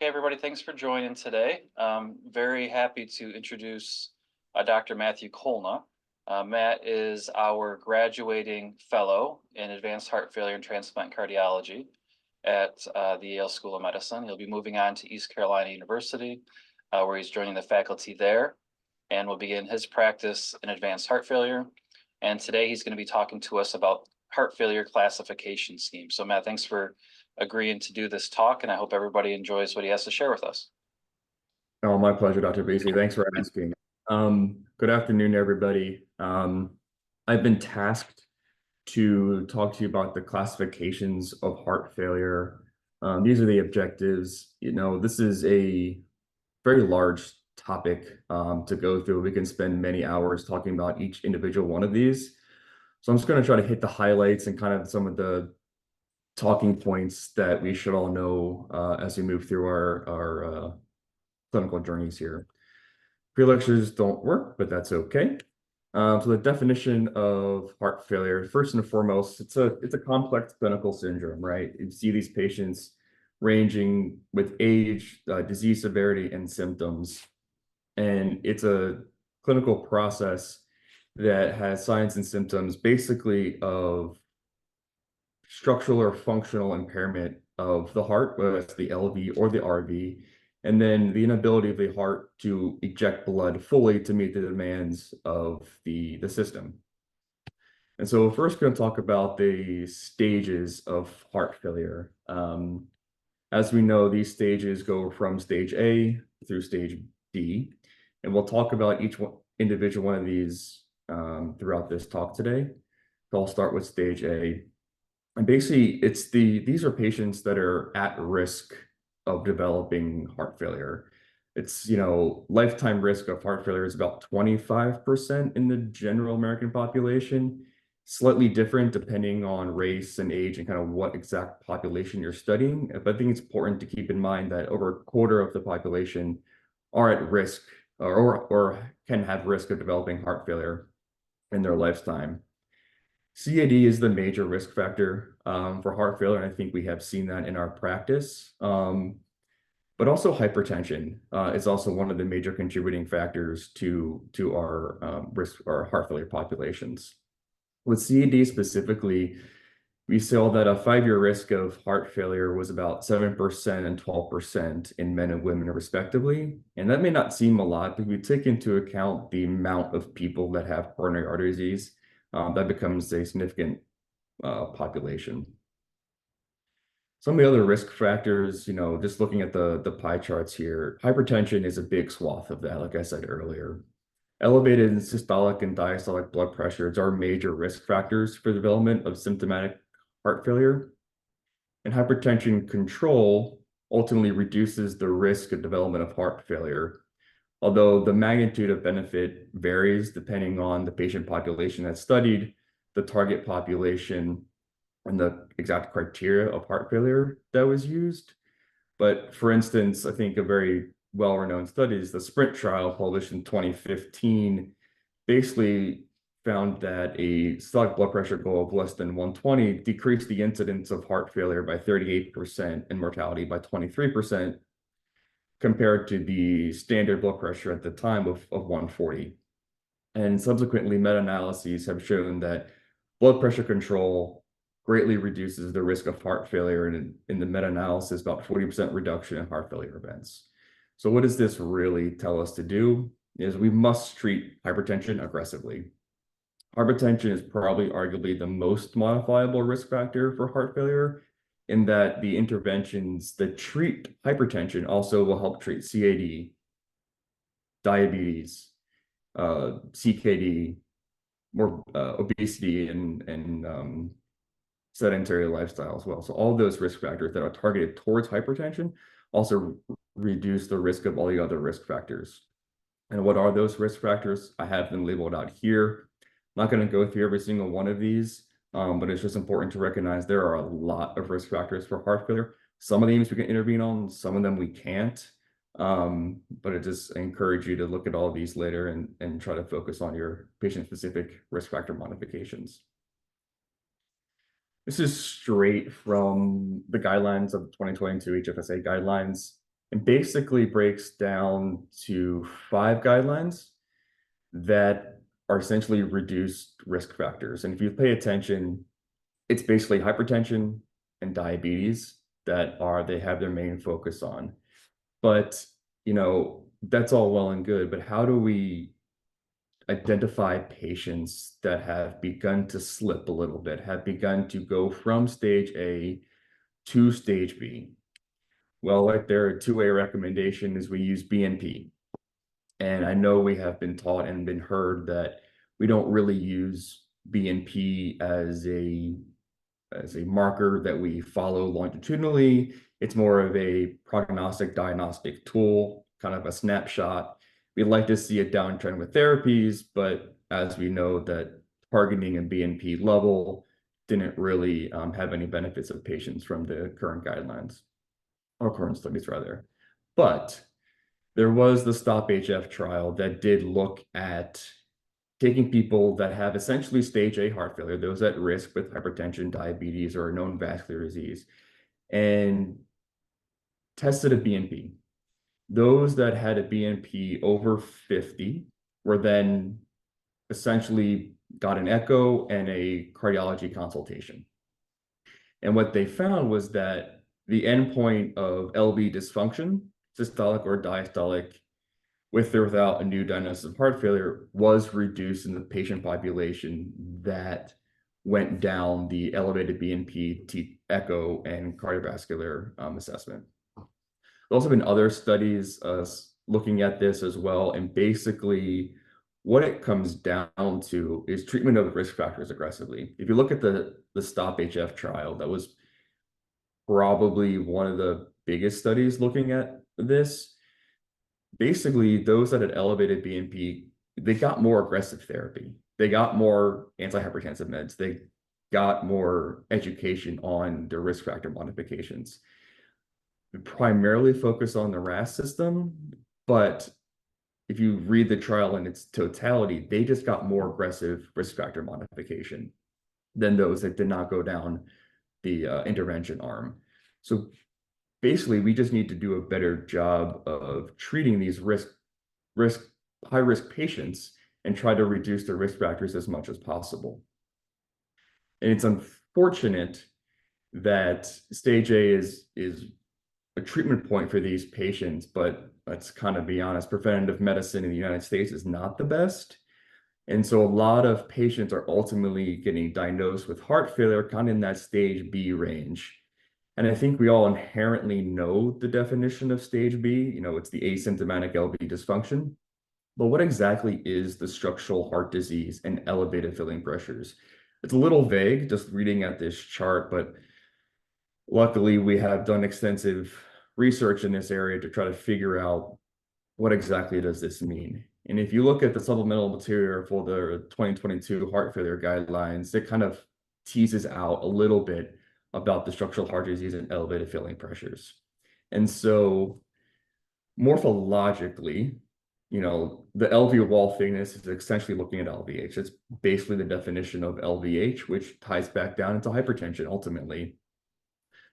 Hey, everybody, thanks for joining today. Very happy to introduce Dr. Matthew Colna. Matt is our graduating fellow in advanced heart failure and transplant cardiology at the Yale School of Medicine. He'll be moving on to East Carolina University, where he's joining the faculty there and will begin his practice in advanced heart failure. And today he's going to be talking to us about heart failure classification scheme. So Matt, thanks for agreeing to do this talk, and I hope everybody enjoys what he has to share with us. Oh, my pleasure, Dr. Basie. Thanks for asking. Good afternoon, everybody. I've been tasked to talk to you about the classifications of heart failure. These are the objectives. This is a very large topic to go through. We can spend many hours talking about each individual one of these. So I'm just going to try to hit the highlights and kind of some of the talking points that we should all know as we move through our clinical journeys here. Pre-lectures don't work, but that's okay. So the definition of heart failure, first and foremost, it's a complex clinical syndrome, right? You see these patients ranging with age, disease severity, and symptoms. And it's a clinical process that has signs and symptoms basically of structural or functional impairment of the heart, whether it's the LV or the RV, and then the inability of the heart to eject blood fully to meet the demands of the system. And so we're first going to talk about the stages of heart failure. As we know, these stages go from stage A through stage D, and we'll talk about each individual one of these throughout this talk today. So I'll start with stage A. And basically, these are patients that are at risk of developing heart failure. It's, lifetime risk of heart failure is about 25% in the general American population, slightly different depending on race and age and kind of what exact population you're studying. But I think it's important to keep in mind that over a quarter of the population are at risk or can have risk of developing heart failure in their lifetime. CAD is the major risk factor for heart failure, and I think we have seen that in our practice. But also hypertension is also one of the major contributing factors to our risk or heart failure populations. With CAD specifically, we saw that a 5-year risk of heart failure was about 7% and 12% in men and women respectively. And that may not seem a lot, but if we take into account the amount of people that have coronary artery disease, that becomes a significant population. Some of the other risk factors, just looking at the pie charts here, hypertension is a big swath of that, like I said earlier. Elevated systolic and diastolic blood pressures are major risk factors for development of symptomatic heart failure. And hypertension control ultimately reduces the risk of development of heart failure, although the magnitude of benefit varies depending on the patient population that's studied, the target population, and the exact criteria of heart failure that was used. But for instance, I think a very well-renowned study is the SPRINT trial published in 2015, basically found that a systolic blood pressure goal of less than 120 decreased the incidence of heart failure by 38% and mortality by 23%, compared to the standard blood pressure at the time of 140. And subsequently, meta-analyses have shown that blood pressure control greatly reduces the risk of heart failure, and in the meta-analysis, about 40% reduction in heart failure events. So what does this really tell us to do? Is we must treat hypertension aggressively. Hypertension is probably arguably the most modifiable risk factor for heart failure, in that the interventions that treat hypertension also will help treat CAD, diabetes, CKD, more obesity, and sedentary lifestyle as well. So all those risk factors that are targeted towards hypertension also reduce the risk of all the other risk factors. And what are those risk factors? I have them labeled out here. I'm not going to go through every single one of these, but it's just important to recognize there are a lot of risk factors for heart failure. Some of these we can intervene on, some of them we can't. But I just encourage you to look at all of these later and try to focus on your patient-specific risk factor modifications. This is straight from the guidelines of the 2022 HFSA guidelines. and basically breaks down to 5 guidelines that are essentially reduced risk factors. And if you pay attention, it's basically hypertension and diabetes that they have their main focus on. But, that's all well and good, but how do we identify patients that have begun to slip a little bit, have begun to go from stage A to stage B? Well, like their 2A recommendation is we use BNP. And I know we have been taught and been heard that we don't really use BNP as a marker that we follow longitudinally. It's more of a prognostic diagnostic tool, kind of a snapshot. We'd like to see a downtrend with therapies, but as we know that targeting a BNP level didn't really have any benefits of patients from the current guidelines, or current studies rather. But there was the STOP HF trial that did look at taking people that have essentially stage A heart failure, those at risk with hypertension, diabetes, or known vascular disease, and tested a BNP. Those that had a BNP over 50 were then essentially got an echo and a cardiology consultation. And what they found was that the endpoint of LV dysfunction, systolic or diastolic, with or without a new diagnosis of heart failure, was reduced in the patient population that went down the elevated BNP, echo, and cardiovascular assessment. There's also been other studies looking at this as well, and basically what it comes down to is treatment of the risk factors aggressively. If you look at the STOP HF trial, that was probably one of the biggest studies looking at this. Basically, those that had elevated BNP, they got more aggressive therapy. They got more antihypertensive meds. They got more education on their risk factor modifications. We primarily focus on the RAS system, but if you read the trial in its totality, they just got more aggressive risk factor modification than those that did not go down the intervention arm. So basically, we just need to do a better job of treating these high risk patients and try to reduce the risk factors as much as possible. And it's unfortunate that stage A is a treatment point for these patients, but let's kind of be honest, preventative medicine in the United States is not the best. And so a lot of patients are ultimately getting diagnosed with heart failure kind of in that stage B range. And I think we all inherently know the definition of stage B. It's the asymptomatic LV dysfunction. But what exactly is the structural heart disease and elevated filling pressures? It's a little vague just reading at this chart, but luckily we have done extensive research in this area to try to figure out what exactly does this mean. And if you look at the supplemental material for the 2022 heart failure guidelines, it kind of teases out a little bit about the structural heart disease and elevated filling pressures. And so morphologically, the LV wall thickness is essentially looking at LVH. It's basically the definition of LVH, which ties back down into hypertension ultimately.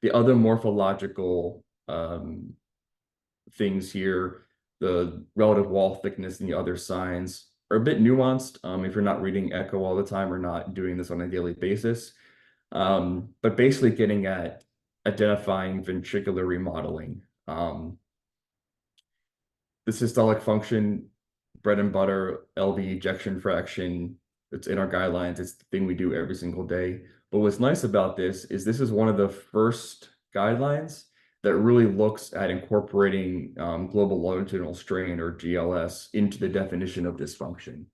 The other morphological things here, the relative wall thickness and the other signs, are a bit nuanced if you're not reading echo all the time or not doing this on a daily basis. But basically getting at identifying ventricular remodeling. The systolic function, bread and butter, LV ejection fraction, it's in our guidelines. It's the thing we do every single day. But what's nice about this is one of the first guidelines that really looks at incorporating global longitudinal strain, or GLS, into the definition of dysfunction.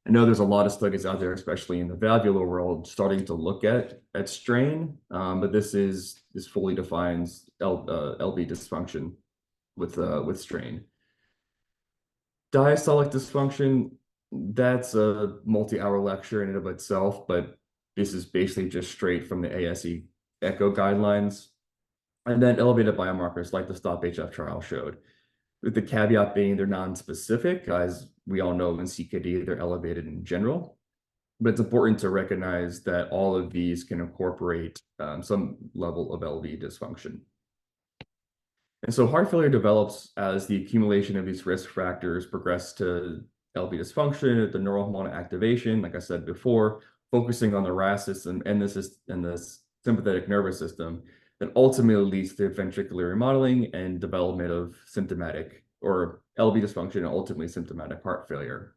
I know there's a lot of studies out there, especially in the valvular world, starting to look at strain, but this fully defines LV dysfunction with strain. Diastolic dysfunction, that's a multi-hour lecture in and of itself, but this is basically just straight from the ASE echo guidelines. And then elevated biomarkers like the STOP HF trial showed, with the caveat being they're non-specific. As we all know in CKD, they're elevated in general. But it's important to recognize that all of these can incorporate some level of LV dysfunction. And so heart failure develops as the accumulation of these risk factors progress to LV dysfunction, the neurohormonal activation, like I said before, focusing on the RAS system and the sympathetic nervous system, that ultimately leads to ventricular remodeling and development of symptomatic or LV dysfunction and ultimately symptomatic heart failure.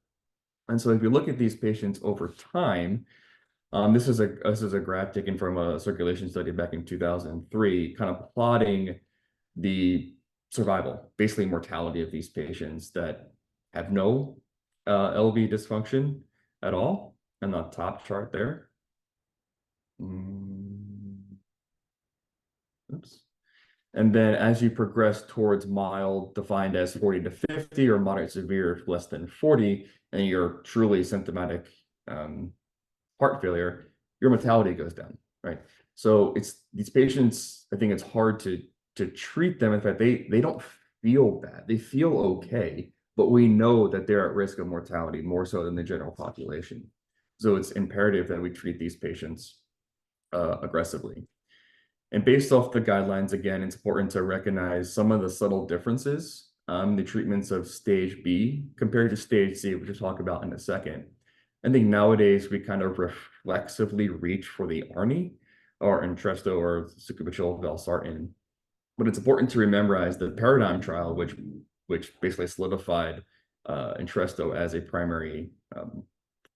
And so if you look at these patients over time, this is a graph taken from a circulation study back in 2003, kind of plotting the survival, basically mortality of these patients that have no LV dysfunction at all. And the top chart there. Oops. And then as you progress towards mild, defined as 40 to 50, or moderate severe, less than 40, and you're truly symptomatic heart failure, your mortality goes down, right? So it's these patients, I think it's hard to treat them. In fact, they don't feel bad. They feel okay, but we know that they're at risk of mortality more so than the general population. So it's imperative that we treat these patients aggressively. And based off the guidelines, again, it's important to recognize some of the subtle differences, the treatments of stage B compared to stage C, which we'll talk about in a second. I think nowadays we kind of reflexively reach for the ARNI or Entresto or sacubitril valsartan. But it's important to memorize the paradigm trial, which basically solidified Entresto as a primary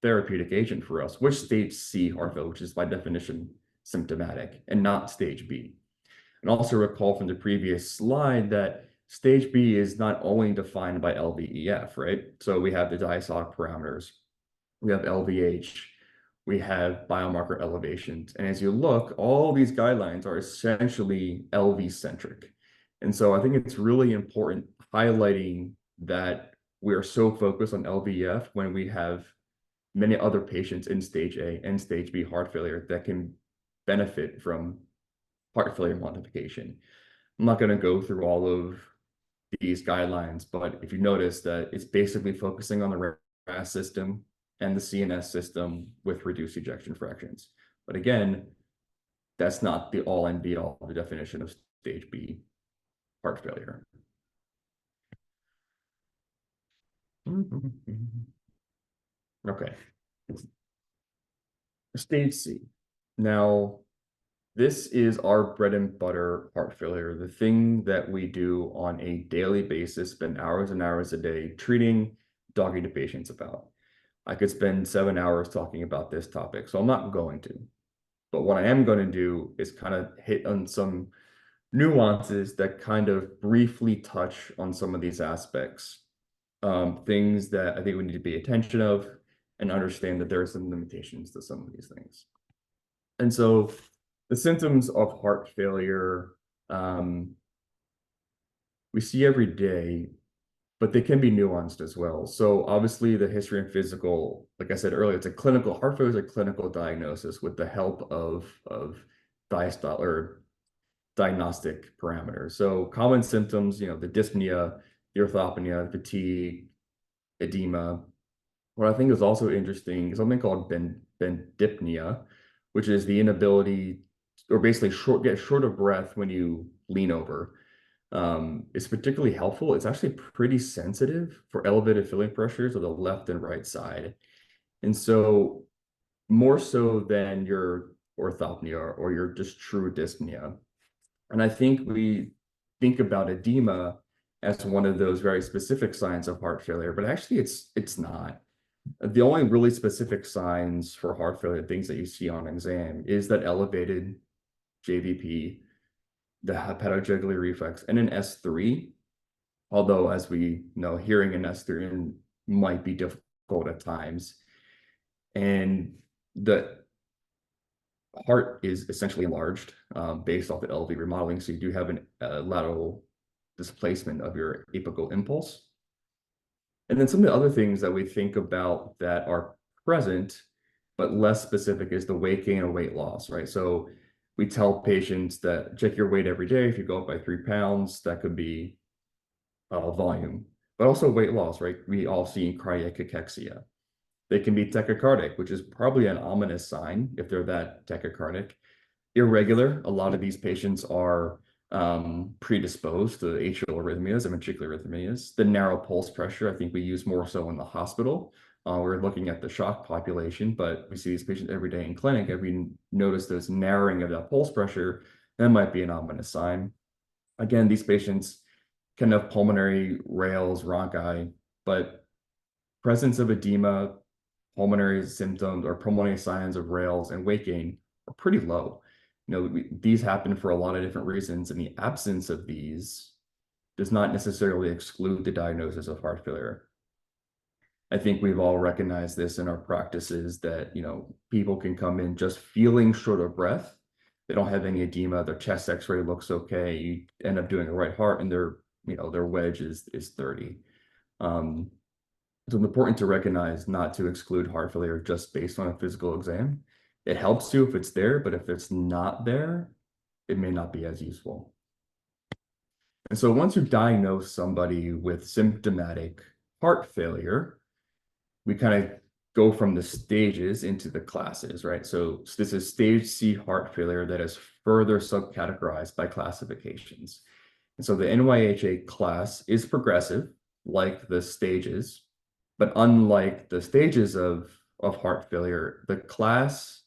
therapeutic agent for us, which stage C heart failure, which is by definition symptomatic, and not stage B. And also recall from the previous slide that stage B is not only defined by LVEF, right? So we have the diastolic parameters, we have LVH, we have biomarker elevations. And as you look, all these guidelines are essentially LV centric. And so I think it's really important highlighting that we are so focused on LVEF when we have many other patients in stage A and stage B heart failure that can benefit from heart failure modification. I'm not going to go through all of these guidelines, but if you notice that it's basically focusing on the RAS system and the CNS system with reduced ejection fractions. But again, that's not the all and be all of the definition of stage B heart failure. Okay. Stage C. Now, this is our bread and butter heart failure, the thing that we do on a daily basis, spend hours and hours a day treating, talking to patients about. I could spend 7 hours talking about this topic, so I'm not going to. But what I am going to do is kind of hit on some nuances that kind of briefly touch on some of these aspects, things that I think we need to pay attention of and understand that there are some limitations to some of these things. And so the symptoms of heart failure, we see every day, but they can be nuanced as well. So obviously the history and physical, like I said earlier, it's a clinical, heart failure is a clinical diagnosis with the help of diastolic or diagnostic parameters. So common symptoms, the dyspnea, the orthopnea, fatigue, edema. What I think is also interesting is something called bendypnea, which is the inability or basically get short of breath when you lean over. It's particularly helpful. It's actually pretty sensitive for elevated filling pressures of the left and right side. And so more so than your orthopnea or your just true dyspnea. And I think we think about edema as one of those very specific signs of heart failure, but actually it's not. The only really specific signs for heart failure, things that you see on exam, is that elevated JVP, the hepatojugular reflex, and an S3. Although, as we know, hearing an S3 might be difficult at times. And the heart is essentially enlarged based off the LV remodeling. So you do have a lateral displacement of your apical impulse. And then some of the other things that we think about that are present, but less specific, is the weight gain or weight loss, right? So we tell patients that check your weight every day. If you go up by 3 pounds, that could be volume, but also weight loss, right? We all see cardiac cachexia. They can be tachycardic, which is probably an ominous sign if they're that tachycardic. Irregular, a lot of these patients are predisposed to atrial arrhythmias and ventricular arrhythmias. The narrow pulse pressure, I think we use more so in the hospital. We're looking at the shock population, but we see these patients every day in clinic. If we notice this narrowing of that pulse pressure, that might be an ominous sign. Again, these patients can have pulmonary rales, rhonchi, but presence of edema, pulmonary symptoms, or pulmonary signs of rales and weight gain are pretty low. These happen for a lot of different reasons, and the absence of these does not necessarily exclude the diagnosis of heart failure. I think we've all recognized this in our practices that, people can come in just feeling short of breath. They don't have any edema, their chest x-ray looks okay. You end up doing a right heart and their wedge is 30. So it's important to recognize not to exclude heart failure just based on a physical exam. It helps you if it's there, but if it's not there, it may not be as useful. And so once you diagnose somebody with symptomatic heart failure, we kind of go from the stages into the classes, right? So this is stage C heart failure that is further subcategorized by classifications. And so the NYHA class is progressive, like the stages, but unlike the stages of heart failure, the class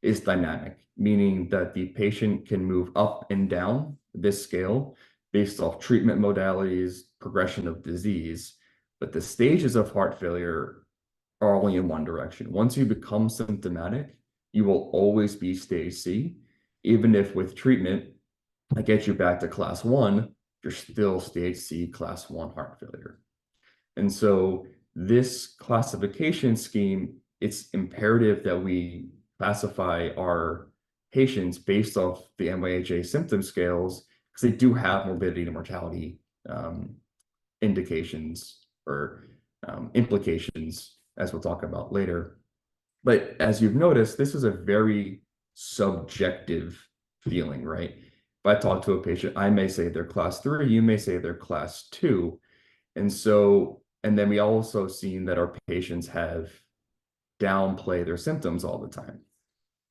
is dynamic, meaning that the patient can move up and down this scale based off treatment modalities, progression of disease. But the stages of heart failure are only in one direction. Once you become symptomatic, you will always be stage C, even if with treatment, I get you back to class 1, you're still stage C, class 1 heart failure. And so this classification scheme, it's imperative that we classify our patients based off the NYHA symptom scales, because they do have morbidity and mortality indications or implications, as we'll talk about later. But as you've noticed, this is a very subjective feeling, right? If I talk to a patient, I may say they're class 3, you may say they're class 2. And then we also seen that our patients have downplay their symptoms all the time.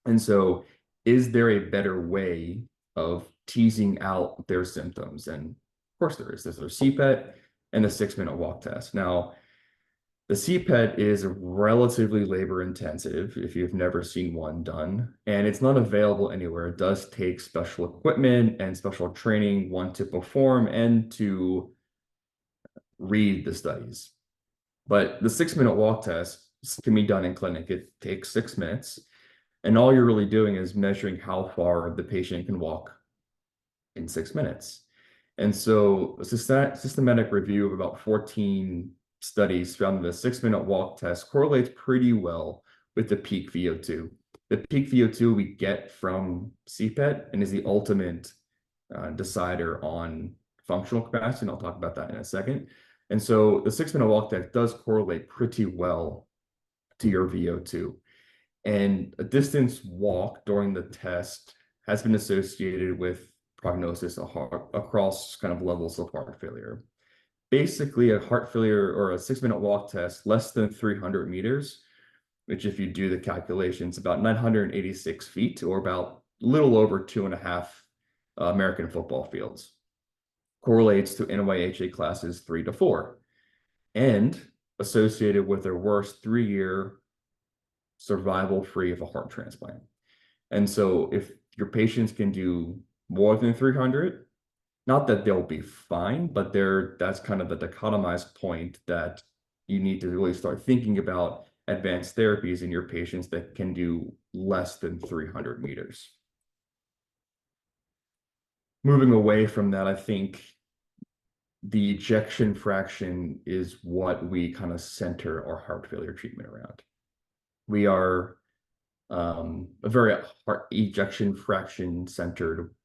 And so is there a better way of teasing out their symptoms? And of course there is. There's a CPET and a 6-minute walk test. Now, the CPET is relatively labor intensive if you've never seen one done, and it's not available anywhere. It does take special equipment and special training, one to perform and to read the studies. But the 6-minute walk test can be done in clinic. It takes 6 minutes, and all you're really doing is measuring how far the patient can walk in 6 minutes. And so a systematic review of about 14 studies found the 6-minute walk test correlates pretty well with the peak VO2. The peak VO2 we get from CPET and is the ultimate decider on functional capacity, and I'll talk about that in a second. And so the 6-minute walk test does correlate pretty well to your VO2. And a distance walk during the test has been associated with prognosis across kind of levels of heart failure. Basically, a heart failure or a 6-minute walk test less than 300 meters, which if you do the calculations, about 986 feet or about a little over 2.5 American football fields, correlates to NYHA classes 3 to 4 and associated with their worst 3-year survival free of a heart transplant. And so if your patients can do more than 300, not that they'll be fine, but that's kind of the dichotomized point that you need to really start thinking about advanced therapies in your patients that can do less than 300 meters. Moving away from that, I think the ejection fraction is what we kind of center our heart failure treatment around. We are a very heart ejection fraction centered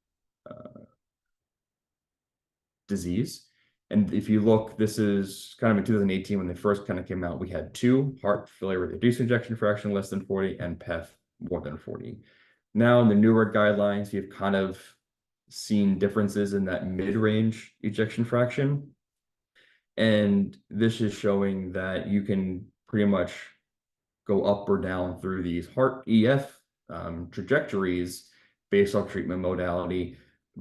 disease. And if you look, this is kind of in 2018 when they first kind of came out, we had 2 heart failure with reduced ejection fraction less than 40 and PEF more than 40. Now in the newer guidelines, you've kind of seen differences in that mid-range ejection fraction. And this is showing that you can pretty much go up or down through these heart EF trajectories based on treatment modality.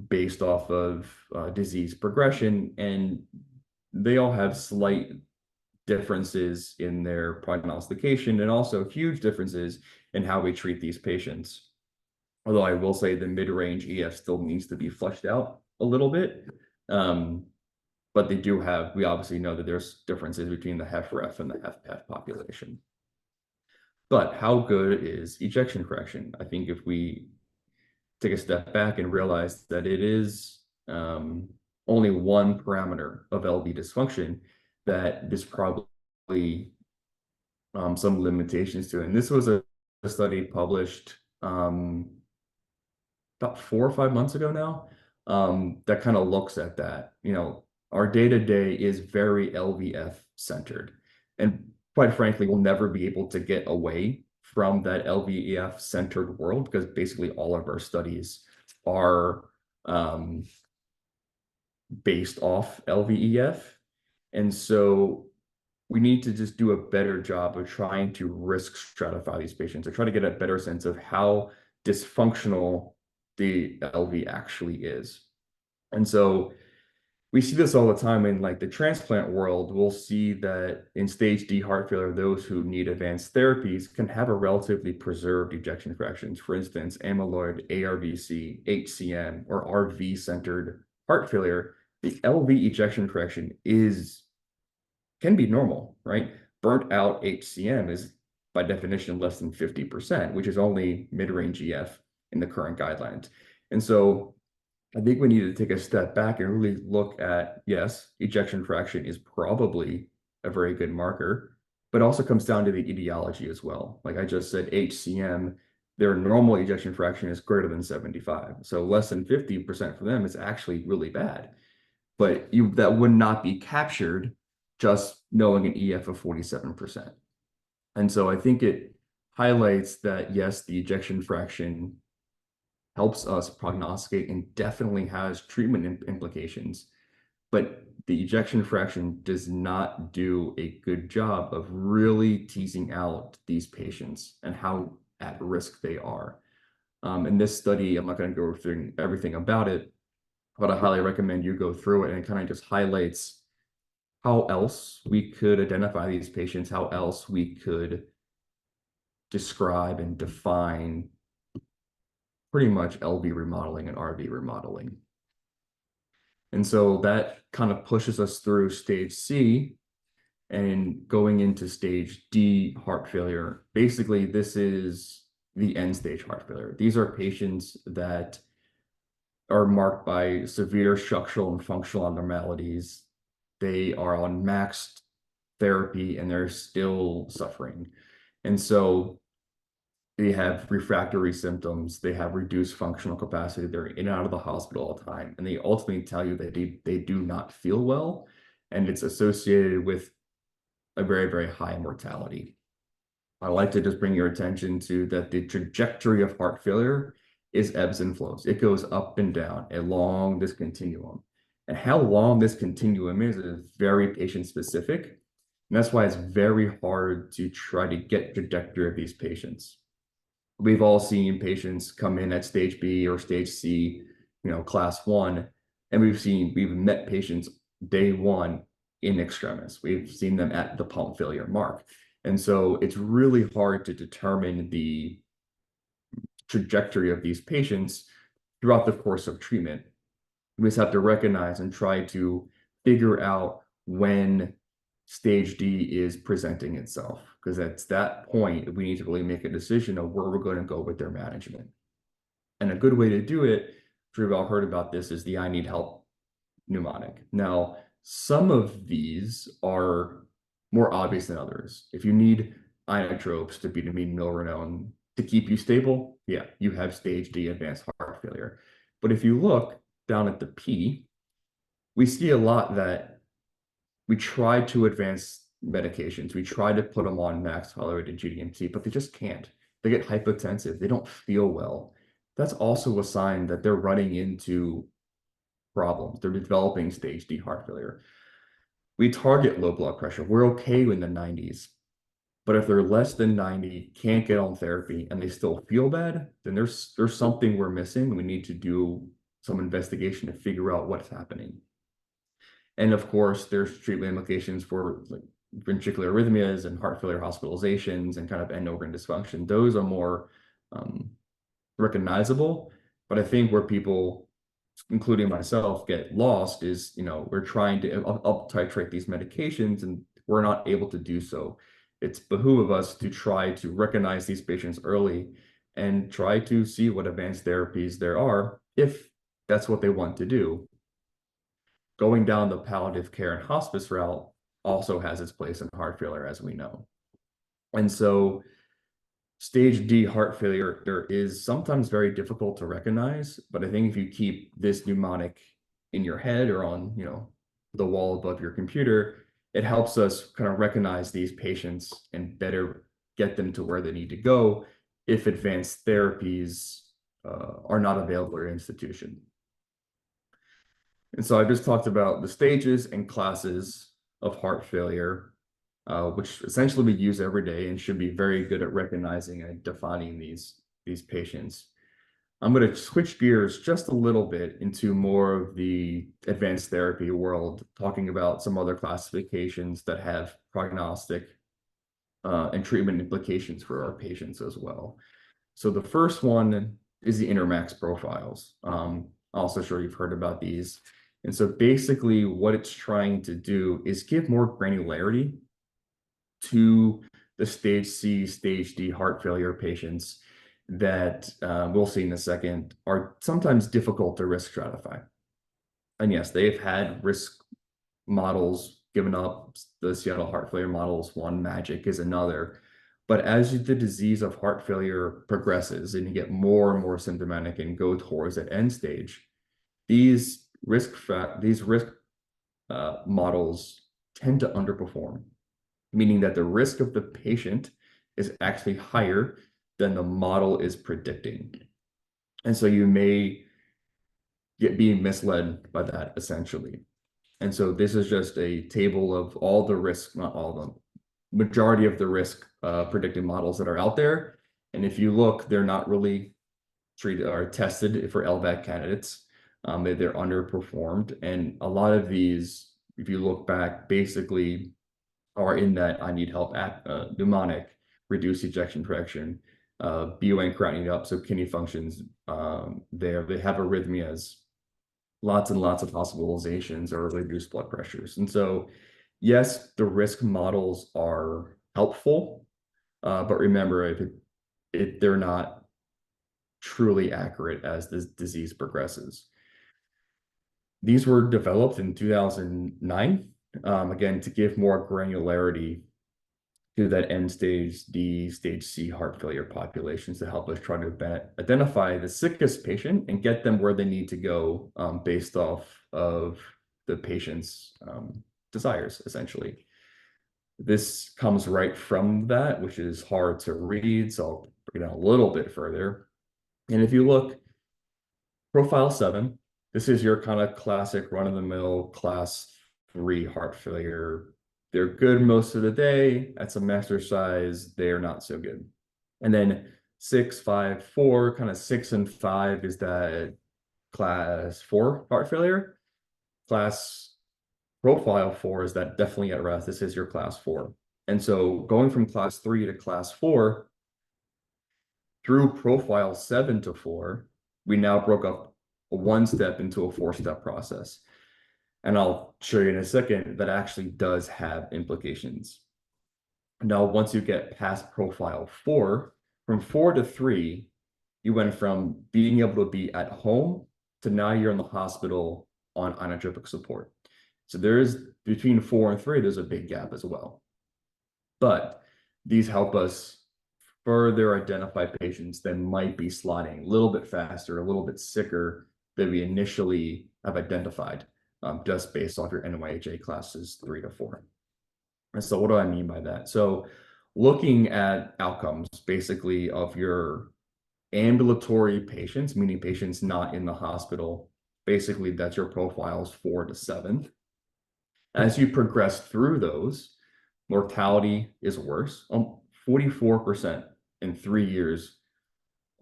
based off of disease progression, and they all have slight differences in their prognostication and also huge differences in how we treat these patients. Although I will say the mid-range EF still needs to be fleshed out a little bit. But we obviously know that there's differences between the HFrEF and the HFpEF population. But how good is ejection fraction? I think if we take a step back and realize that it is only one parameter of LV dysfunction, that there's probably some limitations to it. And this was a study published about 4 or 5 months ago now, that kind of looks at that. Our day-to-day is very LVF centered. And quite frankly, we'll never be able to get away from that LVEF centered world because basically all of our studies are based off LVEF. And so we need to just do a better job of trying to risk stratify these patients or try to get a better sense of how dysfunctional the LV actually is. And so we see this all the time in like the transplant world. We'll see that in stage D heart failure, those who need advanced therapies can have a relatively preserved ejection fractions. For instance, amyloid, ARVC, HCM, or RV-centered heart failure. The LV ejection fraction can be normal, right? Burnt out HCM is by definition less than 50%, which is only mid-range EF in the current guidelines. And so I think we need to take a step back and really look at, yes, ejection fraction is probably a very good marker, but also comes down to the etiology as well. Like I just said, HCM, their normal ejection fraction is greater than 75. So less than 50% for them is actually really bad. But that would not be captured just knowing an EF of 47%. And so I think it highlights that, yes, the ejection fraction helps us prognosticate and definitely has treatment implications, but the ejection fraction does not do a good job of really teasing out these patients and how at risk they are. In this study, I'm not going to go through everything about it, but I highly recommend you go through it, and it kind of just highlights how else we could identify these patients, how else we could describe and define pretty much LV remodeling and RV remodeling. And so that kind of pushes us through stage C and going into stage D heart failure. Basically, this is the end stage heart failure. These are patients that are marked by severe structural and functional abnormalities. They are on maxed therapy and they're still suffering. And so they have refractory symptoms, they have reduced functional capacity, they're in and out of the hospital all the time, and they ultimately tell you that they do not feel well, and it's associated with a very, very high mortality. I like to just bring your attention to that the trajectory of heart failure is ebbs and flows. It goes up and down along this continuum. And how long this continuum is very patient specific. And that's why it's very hard to try to get trajectory of these patients. We've all seen patients come in at stage B or stage C, class 1, and we've met patients day 1 in extremis. We've seen them at the pump failure mark. And so it's really hard to determine the trajectory of these patients throughout the course of treatment. We just have to recognize and try to figure out when stage D is presenting itself, because at that point, we need to really make a decision of where we're going to go with their management. And a good way to do it, we've all heard about this, is the I need help mnemonic. Now, some of these are more obvious than others. If you need inotropes to beat a median milrinone to keep you stable, yeah, you have stage D advanced heart failure. But if you look down at the P, we see a lot that we try to advance medications. We try to put them on max tolerated GDMT, but they just can't. They get hypotensive. They don't feel well. That's also a sign that they're running into problems. They're developing stage D heart failure. We target low blood pressure. We're okay in the 90s. But if they're less than 90, can't get on therapy, and they still feel bad, then there's something we're missing. We need to do some investigation to figure out what's happening. And of course, there's treatment implications for like ventricular arrhythmias and heart failure hospitalizations and kind of end organ dysfunction. Those are more recognizable, but I think where people, including myself, get lost is, we're trying to up titrate these medications and we're not able to do so. It's behoove of us to try to recognize these patients early and try to see what advanced therapies there are if that's what they want to do. Going down the palliative care and hospice route also has its place in heart failure, as we know. And so stage D heart failure, there is sometimes very difficult to recognize, but I think if you keep this mnemonic in your head or on, the wall above your computer, it helps us kind of recognize these patients and better get them to where they need to go if advanced therapies are not available at your institution. And so I just talked about the stages and classes of heart failure, which essentially we use every day and should be very good at recognizing and defining these patients. I'm going to switch gears just a little bit into more of the advanced therapy world, talking about some other classifications that have prognostic and treatment implications for our patients as well. So the first one is the Intermax profiles. Also sure you've heard about these. And so basically what it's trying to do is give more granularity to the stage C, stage D heart failure patients that we'll see in a second are sometimes difficult to risk stratify. And yes, they've had risk models given up. The Seattle heart failure model is one, MAGIC is another. But as the disease of heart failure progresses and you get more and more symptomatic and go towards that end stage, these risk models tend to underperform, meaning that the risk of the patient is actually higher than the model is predicting. And so you may be misled by that essentially. And so this is just a table of all the risks, not all of them, majority of the risk predicting models that are out there. And if you look, they're not really treated or tested for LVAD candidates. They're underperformed. And a lot of these, if you look back, basically are in that I need help mnemonic, reduced ejection fraction, BUN creatinine up, so kidney functions there. They have arrhythmias, lots and lots of hospitalizations or reduced blood pressures. And so, yes, the risk models are helpful, but remember, if they're not truly accurate as this disease progresses. These were developed in 2009, again, to give more granularity to that end stage D, stage C heart failure populations to help us try to identify the sickest patient and get them where they need to go based off of the patient's desires, essentially. This comes right from that, which is hard to read, so I'll break it down a little bit further. And if you look, profile 7, this is your kind of classic run-of-the-mill class 3 heart failure. They're good most of the day. At some exercise, they're not so good. And then 6, 5, 4, kind of 6 and 5 is that class 4 heart failure. Class profile 4 is that definitely at rest. This is your class 4. And so going from class 3 to class 4, through profile 7 to 4, we now broke up a 1-step into a 4-step process. And I'll show you in a second that actually does have implications. Now, once you get past profile 4, from 4 to 3, you went from being able to be at home to now you're in the hospital on inotropic support. So there is, between 4 and 3, there's a big gap as well. But these help us further identify patients that might be slotting a little bit faster, a little bit sicker than we initially have identified, just based off your NYHA classes 3 to 4. And so what do I mean by that? So looking at outcomes basically of your ambulatory patients, meaning patients not in the hospital, basically that's your profiles 4 to 7. As you progress through those, mortality is worse. 44% in 3 years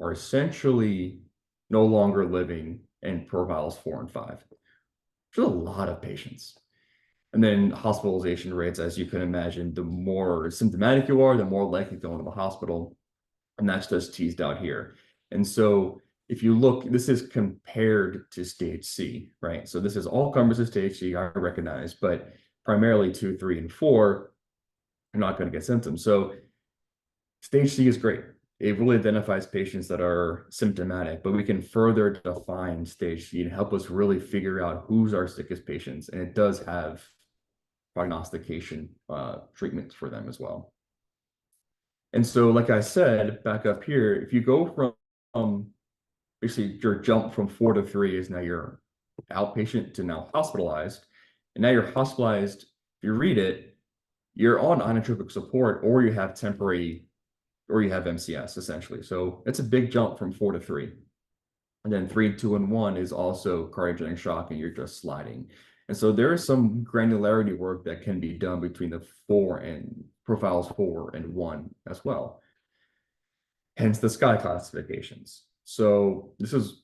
are essentially no longer living and profiles 4 and 5. There's a lot of patients. And then hospitalization rates, as you can imagine, the more symptomatic you are, the more likely to go into the hospital. And that's just teased out here. And so if you look, this is compared to stage C, right? So this is all comers to stage C, I recognize, but primarily 2, 3, and 4 are not going to get symptoms. So stage C is great. It really identifies patients that are symptomatic, but we can further define stage C and help us really figure out who's our sickest patients. And it does have prognostication treatments for them as well. And so, like I said, back up here, if you go from basically your jump from 4 to 3 is now you're outpatient to now hospitalized. And now you're hospitalized, if you read it, you're on inotropic support or you have temporary, or you have MCS essentially. So it's a big jump from 4 to 3. And then 3, 2, and 1 is also cardiogenic shock and you're just sliding. And so there is some granularity work that can be done between the 4 and profiles 4 and 1 as well. Hence the SKY classifications. So this is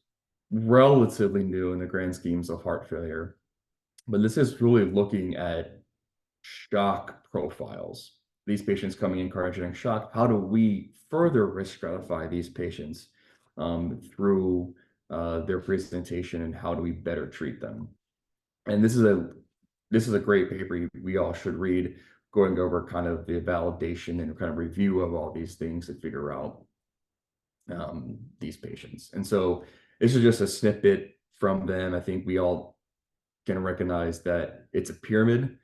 relatively new in the grand schemes of heart failure, but this is really looking at shock profiles. These patients coming in cardiogenic shock, how do we further risk stratify these patients through their presentation, and how do we better treat them? And this is a great paper we all should read, going over kind of the validation and kind of review of all these things to figure out these patients. And so this is just a snippet from them. I think we all can recognize that it's a pyramid.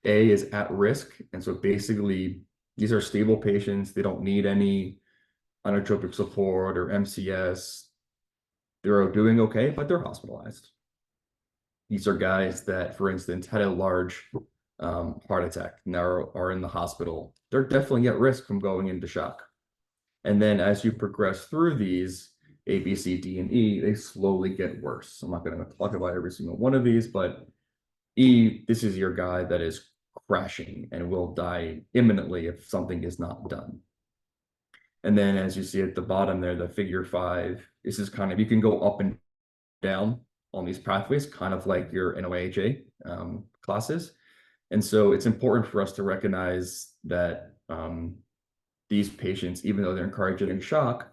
A is at risk. And so basically, these are stable patients. They don't need any inotropic support or MCS. They're doing okay, but they're hospitalized. These are guys that, for instance, had a large heart attack, now are in the hospital. They're definitely at risk from going into shock. And then as you progress through these, A, B, C, D, and E, they slowly get worse. I'm not going to talk about every single one of these, but E, this is your guy that is crashing and will die imminently if something is not done. And then as you see at the bottom there, the figure 5, this is kind of, you can go up and down on these pathways, kind of like your NOAHA classes. And so it's important for us to recognize that these patients, even though they're in cardiogenic shock,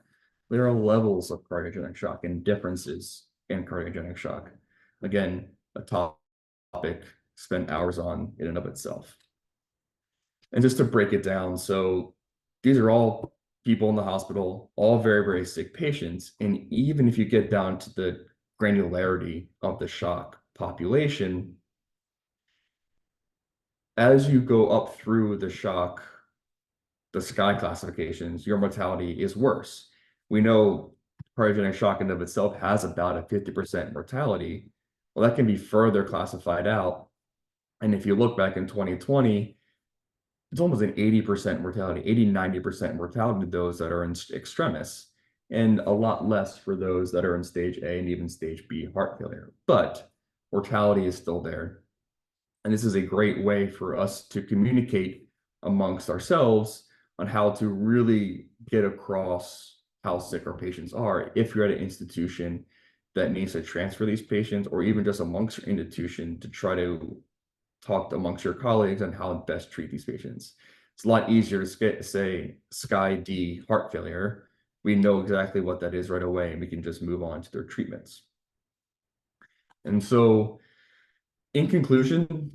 there are levels of cardiogenic shock and differences in cardiogenic shock. Again, a topic spent hours on in and of itself. And just to break it down, so these are all people in the hospital, all very, very sick patients. And even if you get down to the granularity of the shock population, as you go up through the shock, the SKY classifications, your mortality is worse. We know cardiogenic shock in and of itself has about a 50% mortality. Well, that can be further classified out. And if you look back in 2020, it's almost an 80% mortality, 80, 90% mortality to those that are in extremis, and a lot less for those that are in stage A and even stage B heart failure. But mortality is still there. And this is a great way for us to communicate amongst ourselves on how to really get across how sick our patients are. If you're at an institution that needs to transfer these patients, or even just amongst your institution to try to talk amongst your colleagues on how to best treat these patients. It's a lot easier to say SKY D heart failure. We know exactly what that is right away, and we can just move on to their treatments. And so in conclusion,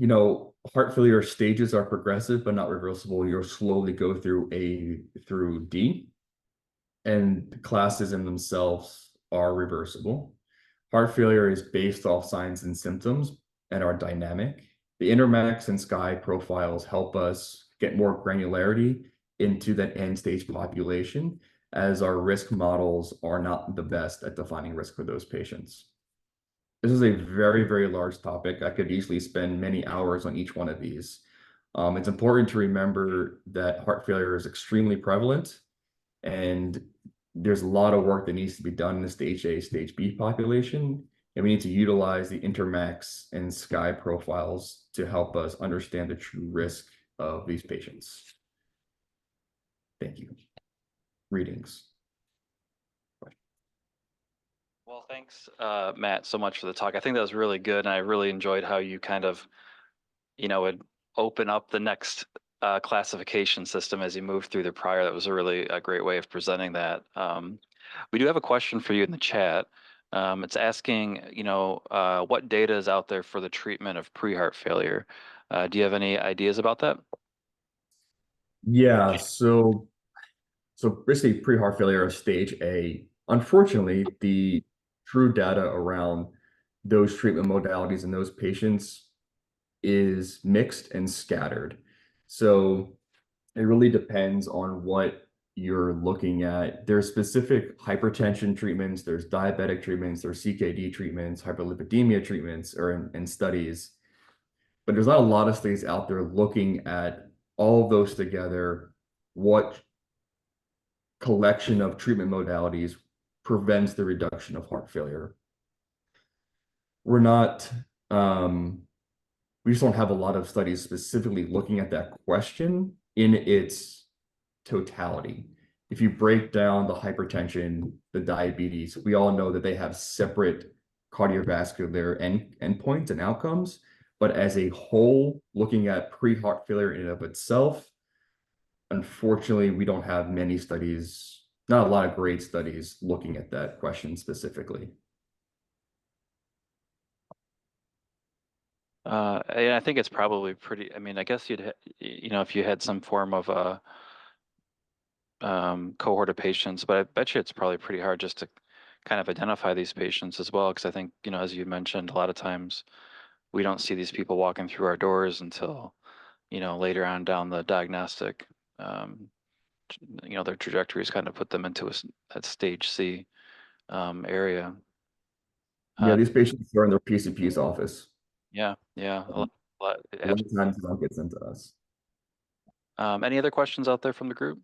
heart failure stages are progressive but not reversible. You'll slowly go through A through D, and the classes in themselves are reversible. Heart failure is based off signs and symptoms and are dynamic. The Intermax and SKY profiles help us get more granularity into that end stage population, as our risk models are not the best at defining risk for those patients. This is a very, very large topic. I could easily spend many hours on each one of these. It's important to remember that heart failure is extremely prevalent, and there's a lot of work that needs to be done in the stage A, stage B population. And we need to utilize the Intermax and SKY profiles to help us understand the true risk of these patients. Thank you. Readings. Well, thanks, Matt, so much for the talk. I think that was really good, and I really enjoyed how you kind of, would open up the next classification system as you move through the prior. That was a really a great way of presenting that. We do have a question for you in the chat. It's asking, what data is out there for the treatment of pre-heart failure? Do you have any ideas about that? Yeah, so basically pre-heart failure is stage A. Unfortunately, the true data around those treatment modalities in those patients is mixed and scattered. So it really depends on what you're looking at. There's specific hypertension treatments, there's diabetic treatments, there's CKD treatments, hyperlipidemia treatments, or in studies. But there's not a lot of studies out there looking at all of those together, what collection of treatment modalities prevents the reduction of heart failure. We're not, we just don't have a lot of studies specifically looking at that question in its totality. If you break down the hypertension, the diabetes, we all know that they have separate cardiovascular endpoints and outcomes. But as a whole, looking at pre-heart failure in and of itself, unfortunately, we don't have many studies, not a lot of great studies looking at that question specifically. And I think it's probably pretty, I mean, I guess if you had some form of a cohort of patients, but I bet you it's probably pretty hard just to kind of identify these patients as well, because I think, as you mentioned, a lot of times we don't see these people walking through our doors until, later on down the diagnostic, their trajectories kind of put them into that stage C area. Yeah, these patients are in their PCP's office. Yeah, yeah. A lot of times they don't get sent to us. Any other questions out there from the group?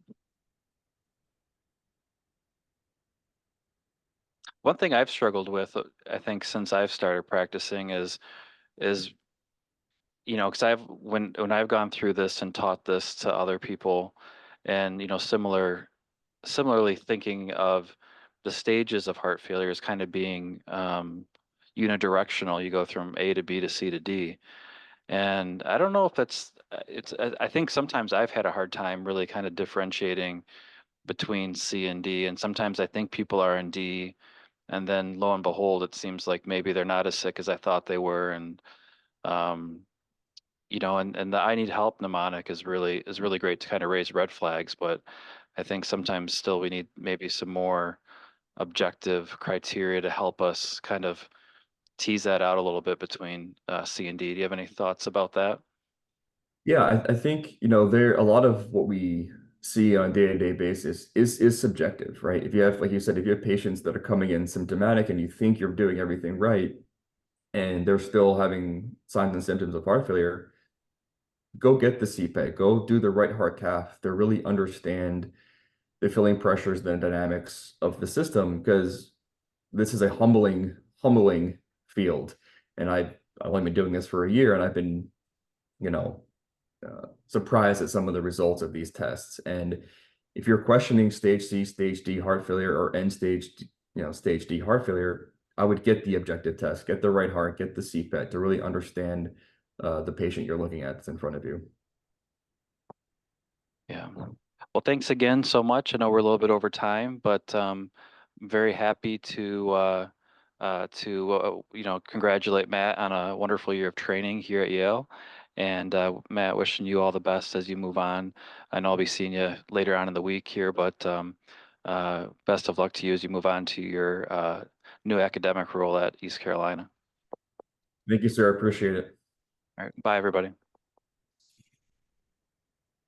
One thing I've struggled with, I think, since I've started practicing is because when I've gone through this and taught this to other people, and similarly thinking of the stages of heart failure as kind of being unidirectional. You go from A to B to C to D, and I don't know if I think sometimes I've had a hard time really kind of differentiating between C and D, and sometimes I think people are in D, and then lo and behold, it seems like maybe they're not as sick as I thought they were, and um, and the I need help mnemonic is really great to kind of raise red flags, but I think sometimes still we need maybe some more objective criteria to help us kind of tease that out a little bit between C and D. Do you have any thoughts about that? Yeah, I think, there a lot of what we see on a day-to-day basis is subjective, right? If you have, like you said, if you have patients that are coming in symptomatic and you think you're doing everything right, and they're still having signs and symptoms of heart failure, go get the CPAP, go do the right heart cath to really understand the filling pressures, the dynamics of the system, because this is a humbling field. And I've only been doing this for a year, and I've been, you know, surprised at some of the results of these tests. And if you're questioning stage C, stage D heart failure, or end stage, stage D heart failure, I would get the objective test, get the right heart, get the CPET to really understand the patient you're looking at that's in front of you. Yeah. Well, thanks again so much. I know we're a little bit over time, but very happy to congratulate Matt on a wonderful year of training here at Yale. And Matt, wishing you all the best as you move on. I know I'll be seeing you later on in the week here, but best of luck to you as you move on to your new academic role at East Carolina. Thank you, sir. I appreciate it. All right. Bye, everybody.